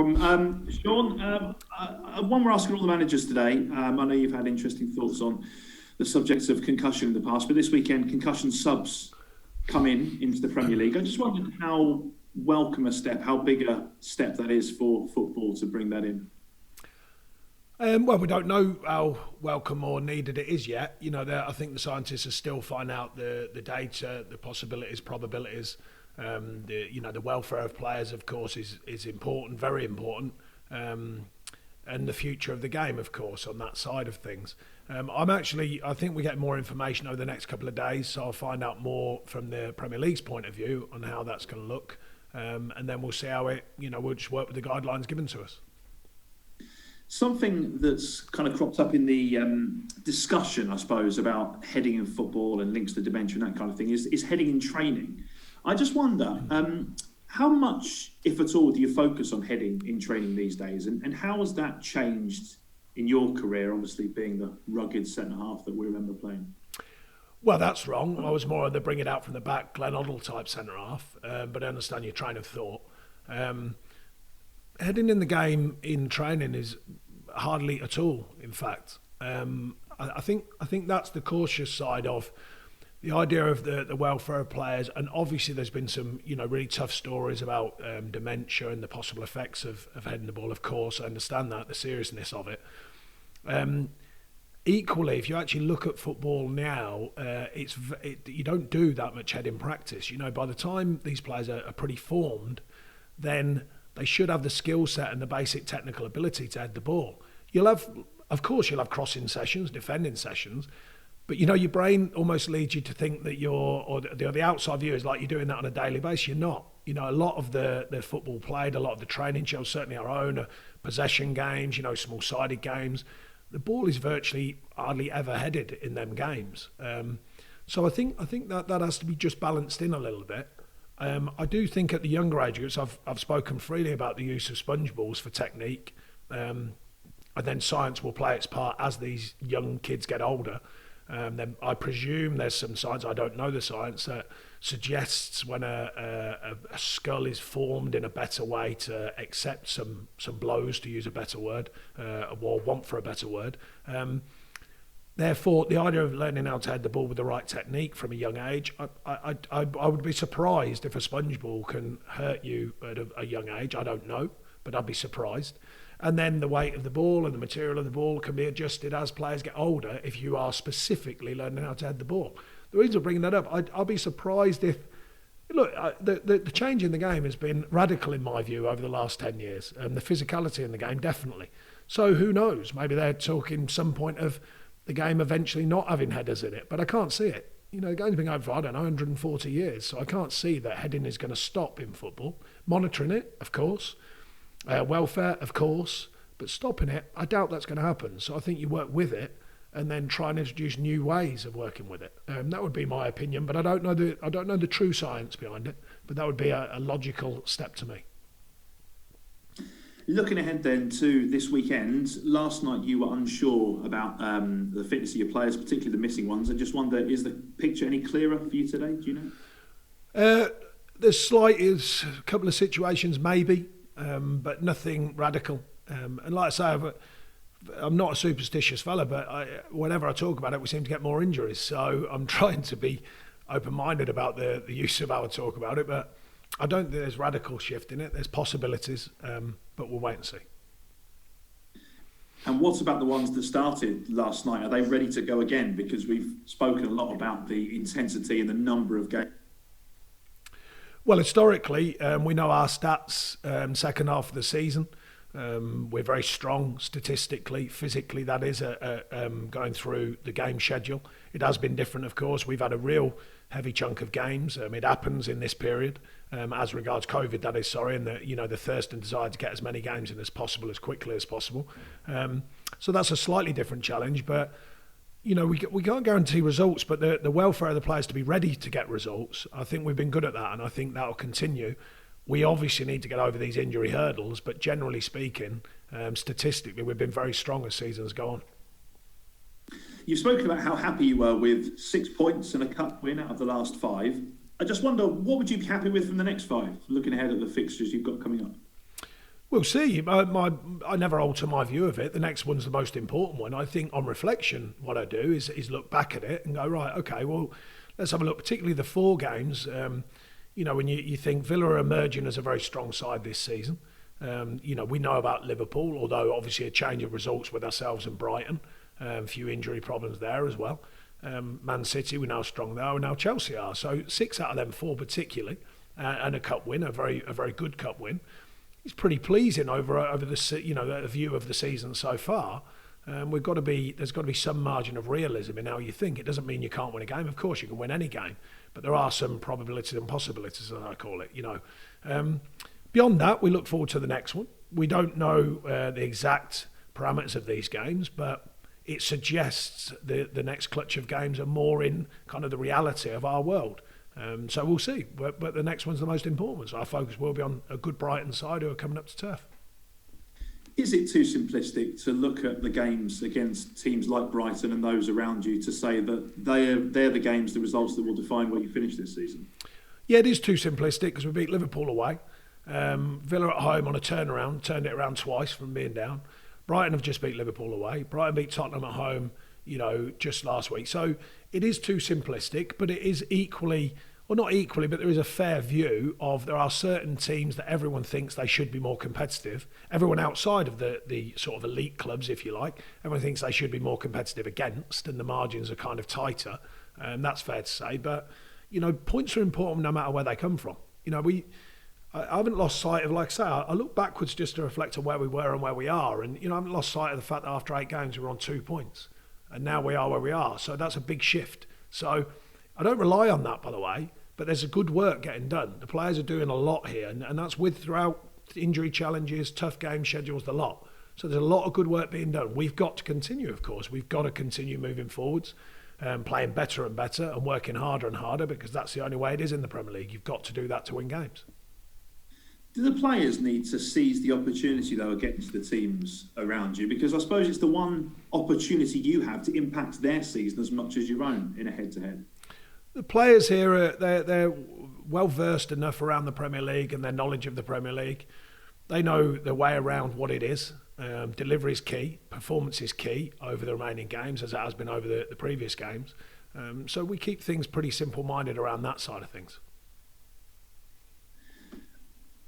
problem. Sean, one we're asking all the managers today. I know you've had interesting thoughts on the subjects of concussion in the past, but this weekend concussion subs come into the Premier League. I just wondered how welcome a step, how big a step that is for football to bring that in. Well, we don't know how welcome or needed it is yet. I think the scientists are still finding out the data, the possibilities, probabilities. The welfare of players, of course, is important, very important, and the future of the game, of course, on that side of things. I think we get more information over the next couple of days, so I'll find out more from the Premier League's point of view on how that's going to look, and then we'll see how we'll just work with the guidelines given to us. Something that's kind of cropped up in the discussion, I suppose, about heading in football and links to dementia and that kind of thing is heading in training. I just wonder, how much, if at all, do you focus on heading in training these days? And how has that changed in your career, obviously being the rugged centre-half that we remember playing? Well, that's wrong. I was more of the bring it out from the back, Glenn Hoddle type centre-half, but I understand your train of thought. Heading in the game in training is hardly at all, in fact. I think that's the cautious side of the idea of the welfare of players, and obviously there's been some really tough stories about dementia and the possible effects of heading the ball. Of course, I understand that, the seriousness of it. Equally, if you actually look at football now, you don't do that much head in practice. By the time these players are pretty formed, then they should have the skill set and the basic technical ability to head the ball. Of course, you'll have crossing sessions, defending sessions, but your brain almost leads you to think that the outside view is like you're doing that on a daily basis. You're not. A lot of the football played, a lot of the training shows, certainly our own, possession games, small-sided games. The ball is virtually hardly ever headed in them games. So I think that has to be just balanced in a little bit. I do think at the younger age groups, I've spoken freely about the use of sponge balls for technique, and then science will play its part as these young kids get older. Then I presume there's some science, I don't know the science, that suggests when a skull is formed in a better way to accept some blows, to use a better word, or want for a better word. Therefore, the idea of learning how to head the ball with the right technique from a young age, I would be surprised if a sponge ball can hurt you at a young age. I don't know, but I'd be surprised. And then the weight of the ball and the material of the ball can be adjusted as players get older if you are specifically learning how to head the ball. The reason I'm bringing that up, I'll be surprised if... Look, the change in the game has been radical in my view over the last 10 years, and the physicality in the game, definitely. So who knows? Maybe they're talking some point of the game eventually not having headers in it, but I can't see it. The game's been going for, 140 years, so I can't see that heading is going to stop in football. Monitoring it, of course. Welfare, of course, but stopping it, I doubt that's going to happen. So I think you work with it and then try and introduce new ways of working with it. That would be my opinion, but I don't know the true science behind it. But that would be a logical step to me. Looking ahead then to this weekend, last night you were unsure about the fitness of your players, particularly the missing ones. I just wonder, is the picture any clearer for you today? Do you know? There's a couple of situations maybe. But nothing radical. And like I say, I'm not a superstitious fella, but whenever I talk about it, we seem to get more injuries. So I'm trying to be open-minded about the use of how I talk about it, but I don't think there's radical shift in it. There's possibilities, but we'll wait and see. And what about the ones that started last night? Are they ready to go again? Because we've spoken a lot about the intensity and the number of games. Well, historically, we know our stats, second half of the season. We're very strong statistically, physically, that is, going through the game schedule. It has been different, of course. We've had a real heavy chunk of games. It happens in this period, as regards COVID, that is, and the thirst and desire to get as many games in as possible, as quickly as possible. So that's a slightly different challenge, but we can't guarantee results, but the welfare of the players to be ready to get results, I think we've been good at that, and I think that'll continue. We obviously need to get over these injury hurdles, but generally speaking, statistically, we've been very strong as seasons go on. You've spoken about how happy you were with 6 points and a cup win out of the last 5. I just wonder, what would you be happy with from the next 5, looking ahead at the fixtures you've got coming up? We'll see. I never alter my view of it. The next one's the most important one. I think on reflection, what I do is look back at it and go, right, okay, well, let's have a look, particularly the 4 games. When you think Villa are emerging as a very strong side this season. We know about Liverpool, although obviously a change of results with ourselves and Brighton. A few injury problems there as well. Man City, we're now strong there, and now Chelsea are. So 6 out of them 4 particularly, and a cup win, a very good cup win. It's pretty pleasing over the view of the season so far. There's got to be some margin of realism in how you think. It doesn't mean you can't win a game. Of course, you can win any game, but there are some probabilities and possibilities, as I call it. Beyond that, we look forward to the next one. We don't know the exact parameters of these games, but it suggests the next clutch of games are more in kind of the reality of our world. So we'll see. But the next one's the most important one. So our focus will be on a good Brighton side who are coming up to turf. Is it too simplistic to look at the games against teams like Brighton and those around you to say that they're the games, the results that will define where you finish this season? Yeah, it is too simplistic because we beat Liverpool away. Villa at home on a turnaround, turned it around twice from being down. Brighton have just beat Liverpool away. Brighton beat Tottenham at home, just last week. So it is too simplistic, but it is equally, or not equally, but there is a fair view of there are certain teams that everyone thinks they should be more competitive. Everyone outside of the sort of elite clubs, if you like, everyone thinks they should be more competitive against, and the margins are kind of tighter. That's fair to say. But, points are important no matter where they come from. I haven't lost sight of, like I say, I look backwards just to reflect on where we were and where we are. And, I haven't lost sight of the fact that after 8 games we were on 2 points. And now we are where we are. So that's a big shift. So I don't rely on that, by the way, but there's a good work getting done. The players are doing a lot here, and that's with throughout injury challenges, tough game schedules, the lot. So there's a lot of good work being done. We've got to continue, of course. We've got to continue moving forwards, playing better and better and working harder and harder, because that's the only way it is in the Premier League. You've got to do that to win games. Do the players need to seize the opportunity, though, against the teams around you? Because I suppose it's the one opportunity you have to impact their season as much as your own in a head-to-head. The players here, they're well-versed enough around the Premier League and their knowledge of the Premier League. They know their way around what it is. Delivery is key. Performance is key over the remaining games, as it has been over the previous games. So we keep things pretty simple-minded around that side of things.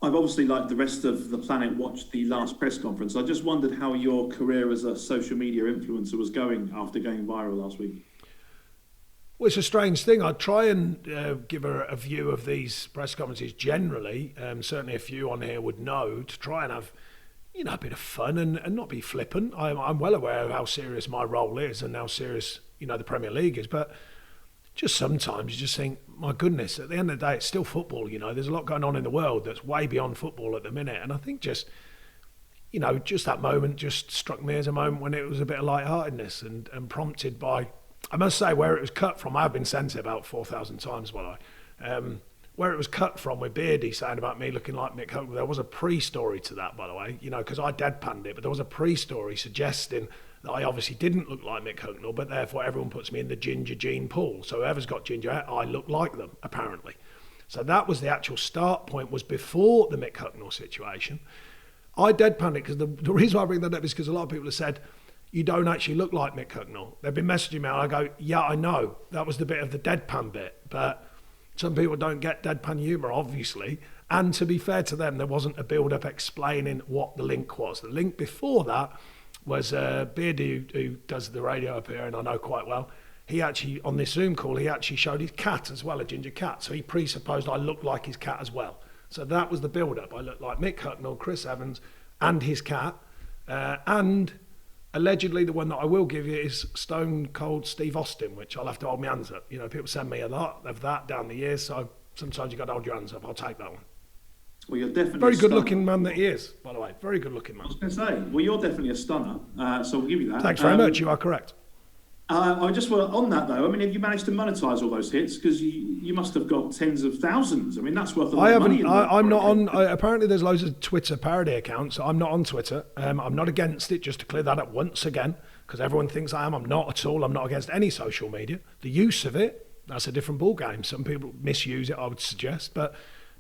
I've obviously, like the rest of the planet, watched the last press conference. I just wondered how your career as a social media influencer was going after going viral last week. Well, it's a strange thing. I try and give a view of these press conferences generally. Certainly a few on here would know, to try and have a bit of fun and not be flippant. I'm well aware of how serious my role is and how serious the Premier League is, but just sometimes you just think, my goodness, at the end of the day, it's still football. There's a lot going on in the world that's way beyond football at the minute. And I think just that moment just struck me as a moment when it was a bit of lightheartedness and prompted by, I must say, where it was cut from. I've been sent it about 4,000 times, where it was cut from with Beardy saying about me looking like Mick Hucknall. There was a pre-story to that, by the way, because I deadpanned it, but there was a pre-story suggesting that I obviously didn't look like Mick Hucknall, but therefore everyone puts me in the ginger gene pool. So whoever's got ginger hair, I look like them, apparently. So that was the actual start point, was before the Mick Hucknall situation. I deadpanned it because the reason why I bring that up is because a lot of people have said, you don't actually look like Mick Hucknall. They've been messaging me and I go, yeah, I know. That was the bit of the deadpan bit. But some people don't get deadpan humour, obviously. And to be fair to them, there wasn't a build-up explaining what the link was. The link before that was Beardy, who does the radio up here, and I know quite well. He actually, on this Zoom call, he actually showed his cat as well, a ginger cat. So he presupposed I looked like his cat as well. So that was the build-up. I looked like Mick Hucknall, Chris Evans, and his cat. And allegedly, the one that I will give you is Stone Cold Steve Austin, which I'll have to hold my hands up. People send me a lot of that down the years, so sometimes you've got to hold your hands up. I'll take that one. Well, you're definitely very good-looking man that he is, by the way. Very good-looking man. I was going to say, well, you're definitely a stunner, so we'll give you that. Thanks very much. You are correct. I just want on that though. I mean, have you managed to monetize all those hits? Because you must have got tens of thousands. I mean, that's worth a lot of money. I'm not on. Apparently, there's loads of Twitter parody accounts. I'm not on Twitter. I'm not against it. Just to clear that up once again, because everyone thinks I am. I'm not at all. I'm not against any social media. The use of it, that's a different ball game. Some people misuse it, I would suggest, but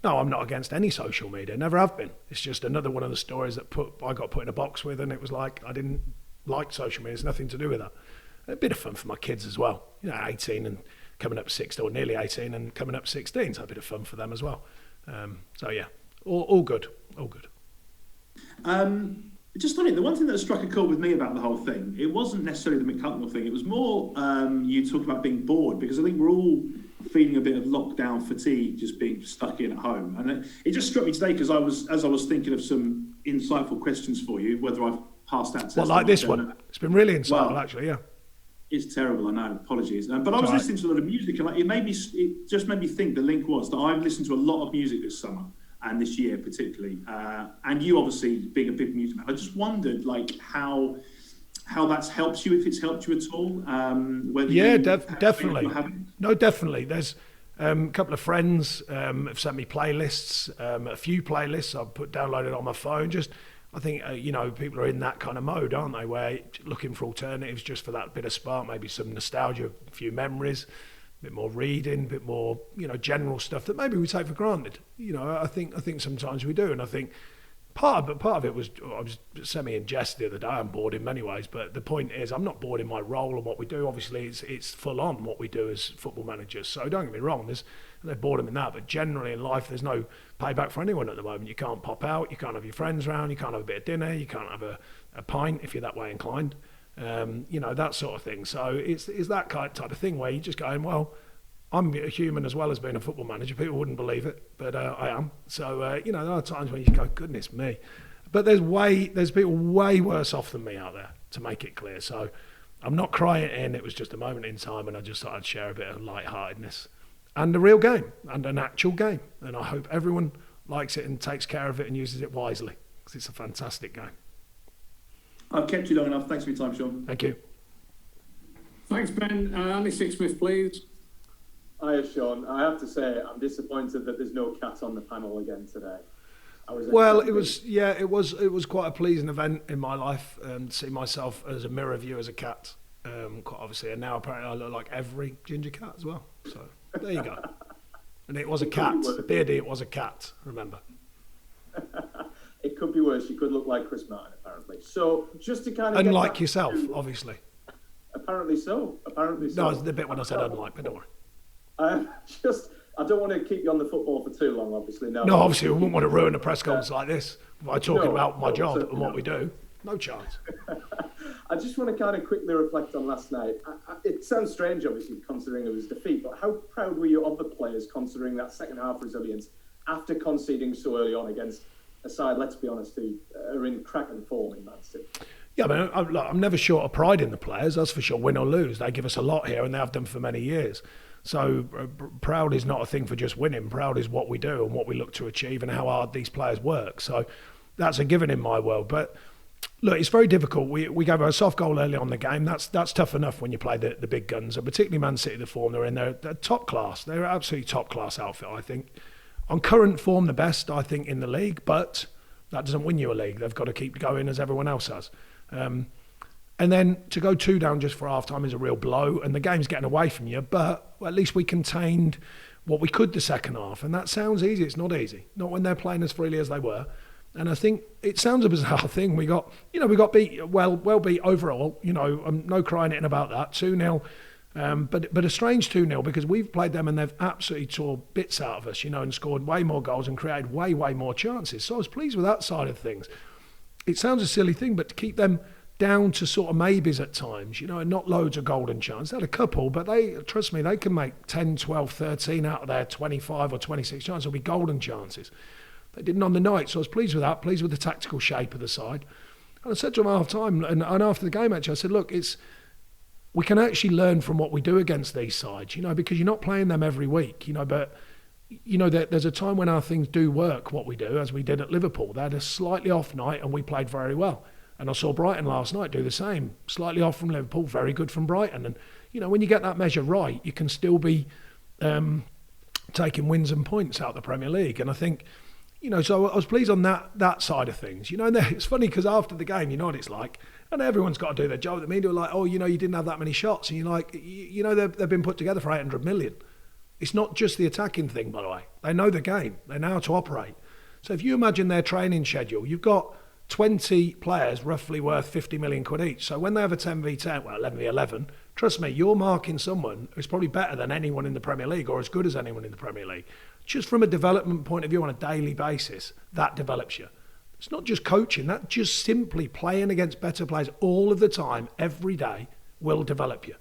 No, I'm not against any social media. Never have been. It's just another one of the stories that I got put in a box with, and it was like I didn't like social media. It's nothing to do with that. A bit of fun for my kids as well. 18 and coming up 16, or nearly 18 and coming up 16, so a bit of fun for them as well. So yeah, all good, all good. Just on it, the one thing that struck a chord with me about the whole thing, it wasn't necessarily the McCutnell thing. It was more you talk about being bored, because I think we're all feeling a bit of lockdown fatigue, just being stuck in at home. And it just struck me today because as I was thinking of some insightful questions for you, whether I've passed that test. Well, like this one, it's been really insightful, actually. Yeah, it's terrible. I know. Apologies, but I was listening to a lot of music, and it just made me think. The link was that I've listened to a lot of music this summer and this year particularly, and you obviously being a big music man, I just wondered how that's helped you, if it's helped you at all. Definitely. No, definitely. There's a couple of friends have sent me playlists, a few playlists I've downloaded on my phone. Just, I think, people are in that kind of mode, aren't they? Where looking for alternatives just for that bit of spark, maybe some nostalgia, a few memories, a bit more reading, a bit more, general stuff that maybe we take for granted. I think sometimes we do. And I think part of it was, I was semi in jest the other day. I'm bored in many ways, but the point is, I'm not bored in my role and what we do. Obviously, it's full on what we do as football managers. So don't get me wrong, there's boredom in that. But generally in life, there's no payback for anyone at the moment. You can't pop out, you can't have your friends around, you can't have a bit of dinner, you can't have a pint if you're that way inclined. That sort of thing. So it's that type of thing where you're just going, well, I'm a human as well as being a football manager. People wouldn't believe it, but I am. So, there are times when you go, goodness me. But there's people way worse off than me out there, to make it clear. So I'm not crying in. It was just a moment in time, and I just thought I'd share a bit of lightheartedness and a real game and an actual game. And I hope everyone likes it and takes care of it and uses it wisely, because it's a fantastic game. I've kept you long enough. Thanks for your time, Sean. Thank you. Thanks, Ben. Andy Sixsmith, please. Hiya, Sean. I have to say, I'm disappointed that there's no cat on the panel again today. It was quite a pleasing event in my life, to see myself as a mirror view as a cat, quite obviously, and now apparently I look like every ginger cat as well. So there you go. And it was a cat, Beardy. It was a cat. Remember. It could be worse. You could look like Chris Martin, apparently. So just to kind of unlike yourself, obviously. Apparently so. No, it's the bit when I said unlike, but don't worry. I don't want to keep you on the football for too long, obviously. No, obviously, we wouldn't want to ruin a press conference like this by talking about my job and what we do. No chance. I just want to kind of quickly reflect on last night. It sounds strange, obviously, considering it was defeat, but how proud were you of the players, considering that second half resilience after conceding so early on against a side, let's be honest, who are in cracking form in Man City? Yeah, I'm never short of pride in the players, that's for sure. Win or lose, they give us a lot here, and they have done for many years. So proud is not a thing for just winning. Proud is what we do and what we look to achieve and how hard these players work. So that's a given in my world. But look, it's very difficult. We gave a soft goal early on in the game. That's tough enough when you play the big guns, and particularly Man City, the form they're in. They're top class. They're absolutely top class outfit, I think. On current form, the best, I think, in the league. But that doesn't win you a league. They've got to keep going as everyone else has. And then to go 2 down just for half-time is a real blow, and the game's getting away from you, but at least we contained what we could the second half, and that sounds easy. It's not easy, not when they're playing as freely as they were. And I think it sounds a bizarre thing. We got beat, well beat overall, no crying it about that, 2-0, but a strange 2-0 because we've played them and they've absolutely tore bits out of us, and scored way more goals and created way more chances. So I was pleased with that side of things. It sounds a silly thing, but to keep them down to sort of maybes at times, and not loads of golden chances. They had a couple, but trust me, they can make 10, 12, 13 out of their 25 or 26 chances. Will be golden chances. They didn't on the night, so I was pleased with that, pleased with the tactical shape of the side. And I said to them half time, and after the game actually, I said, look, we can actually learn from what we do against these sides, because you're not playing them every week, but there's a time when our things do work, what we do, as we did at Liverpool. They had a slightly off night and we played very well. And I saw Brighton last night do the same. Slightly off from Liverpool, very good from Brighton. And, when you get that measure right, you can still be taking wins and points out of the Premier League. And I think, so I was pleased on that side of things. And it's funny because after the game, you know what it's like. And everyone's got to do their job. The media are like, oh, you didn't have that many shots. And you're like, they've been put together for 800 million. It's not just the attacking thing, by the way. They know the game. They know how to operate. So if you imagine their training schedule, you've got 20 players roughly worth 50 million quid each. So when they have a 10v10, well, 11v11, trust me, you're marking someone who's probably better than anyone in the Premier League or as good as anyone in the Premier League. Just from a development point of view on a daily basis, that develops you. It's not just coaching, that just simply playing against better players all of the time, every day, will develop you.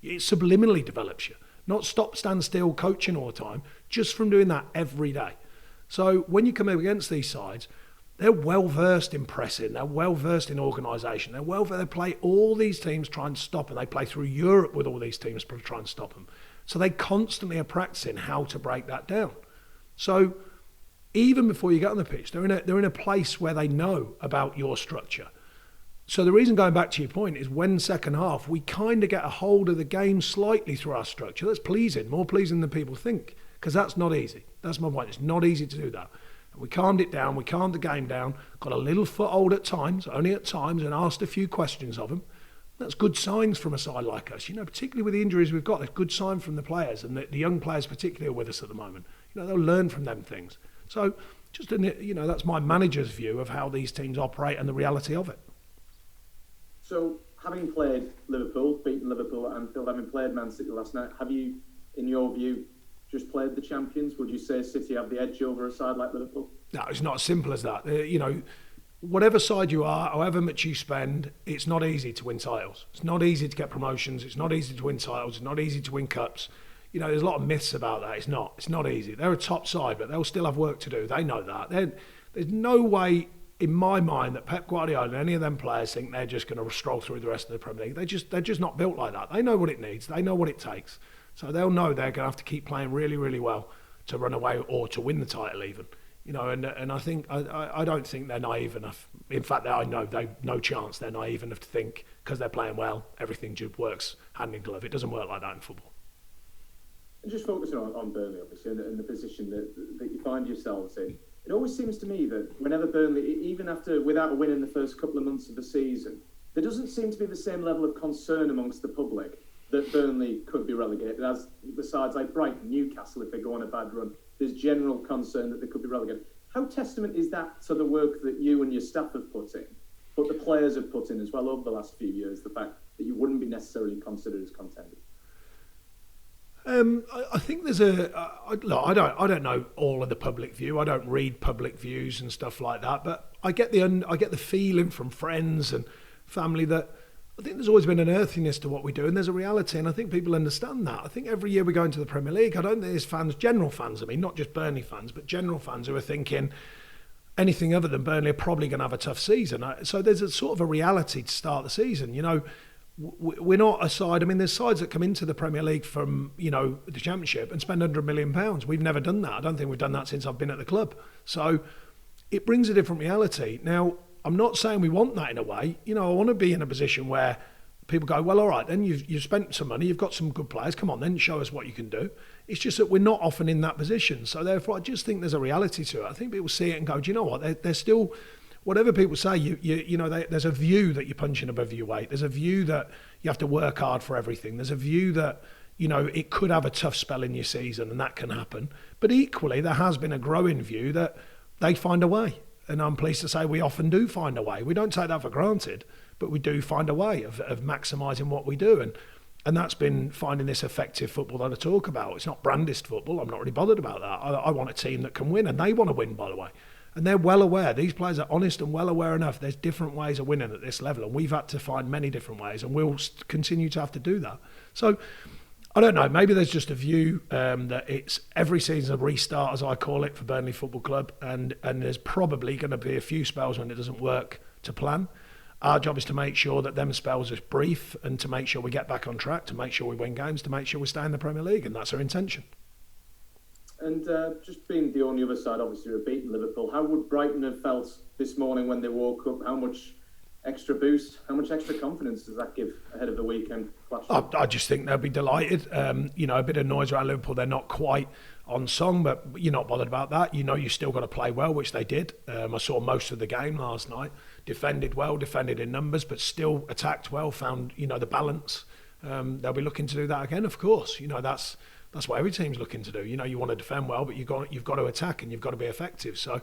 It subliminally develops you. Not stop, stand still coaching all the time, just from doing that every day. So when you come up against these sides, they're well-versed in pressing, they're well-versed in organisation, they play all these teams try and stop, and they play through Europe with all these teams to try and stop them. So they constantly are practicing how to break that down. So even before you get on the pitch, they're in a place where they know about your structure. So the reason, going back to your point, is when second half, we kind of get a hold of the game slightly through our structure. That's pleasing, more pleasing than people think, because that's not easy. That's my point. It's not easy to do that. We calmed it down, we calmed the game down, got a little foothold at times, only at times, and asked a few questions of them. That's good signs from a side like us, particularly with the injuries we've got. That's good sign from the players, and the young players particularly are with us at the moment. They'll learn from them things. So just, that's my manager's view of how these teams operate and the reality of it. So, having played Liverpool, beaten Liverpool at Anfield, having played Man City last night, have you, in your view, just played the champions? Would you say City have the edge over a side like Liverpool? No, it's not as simple as that. Whatever side you are, however much you spend, it's not easy to win titles. It's not easy to get promotions. It's not easy to win titles. It's not easy to win cups. There's a lot of myths about that. It's not easy. They're a top side, but they'll still have work to do. They know that. There's no way, in my mind, that Pep Guardiola and any of them players think they're just going to stroll through the rest of the Premier League. They're just not built like that. They know what it needs. They know what it takes. So they'll know they're going to have to keep playing really, really well to run away or to win the title even. And I think I don't think they're naive enough. In fact, I know they've no chance. They're naive enough to think because they're playing well, everything just works hand in glove. It doesn't work like that in football. And just focusing on Burnley, obviously, and the position that you find yourselves in. It always seems to me that whenever Burnley, even without a win in the first couple of months of the season, there doesn't seem to be the same level of concern amongst the public that Burnley could be relegated, as the sides like Brighton, Newcastle, if they go on a bad run, there's general concern that they could be relegated. How testament is that to the work that you and your staff have put in, but the players have put in as well over the last few years, the fact that you wouldn't be necessarily considered as contenders? I think there's I don't know all of the public view. I don't read public views and stuff like that, but I get the feeling from friends and family that I think there's always been an earthiness to what we do, and there's a reality, and I think people understand that. I think every year we go into the Premier League, I don't think there's fans, general fans, not just Burnley fans, but general fans who are thinking anything other than Burnley are probably going to have a tough season. So there's a sort of a reality to start the season. We're not a side. There's sides that come into the Premier League from, the Championship and spend £100 million. We've never done that. I don't think we've done that since I've been at the club. So it brings a different reality. Now, I'm not saying we want that in a way. I want to be in a position where people go, well, all right, then you've spent some money, you've got some good players, come on then, show us what you can do. It's just that we're not often in that position. So therefore, I just think there's a reality to it. I think people see it and go, do you know what, they're still... Whatever people say, there's a view that you're punching above your weight. There's a view that you have to work hard for everything. There's a view that, it could have a tough spell in your season and that can happen. But equally, there has been a growing view that they find a way. And I'm pleased to say we often do find a way. We don't take that for granted, but we do find a way of maximising what we do. And that's been finding this effective football that I talk about. It's not Brandist football. I'm not really bothered about that. I want a team that can win, and they want to win, by the way. And they're well aware. These players are honest and well aware enough. There's different ways of winning at this level, and we've had to find many different ways, and we'll continue to have to do that. So, I don't know. Maybe there's just a view that it's every season a restart, as I call it, for Burnley Football Club, and there's probably going to be a few spells when it doesn't work to plan. Our job is to make sure that them spells are brief, and to make sure we get back on track, to make sure we win games, to make sure we stay in the Premier League, and that's our intention. And just being on the other side, obviously, we're beating Liverpool. How would Brighton have felt this morning when they woke up? How much extra boost, how much extra confidence does that give ahead of the weekend clash? I just think they'll be delighted. A bit of noise around Liverpool. They're not quite on song, but you're not bothered about that. You still got to play well, which they did. I saw most of the game last night. Defended well, defended in numbers, but still attacked well, found, the balance. They'll be looking to do that again, of course. that's what every team's looking to do. You know, you want to defend well, but you've got to attack and you've got to be effective. So,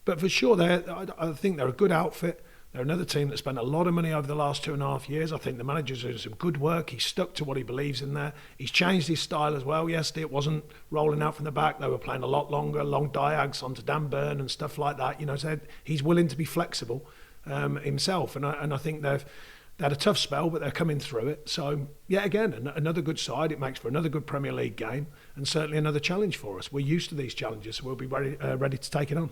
but for sure, I think they're a good outfit. They're another team that spent a lot of money over the last 2.5 years. I think the manager's doing some good work. He's stuck to what he believes in there. He's changed his style as well. Yesterday, it wasn't rolling out from the back. They were playing a lot longer, long diags onto Dan Burn and stuff like that. You know, so he's willing to be flexible himself. And I think they had a tough spell, but they're coming through it. So, yeah, again, another good side. It makes for another good Premier League game and certainly another challenge for us. We're used to these challenges, so we'll be ready to take it on.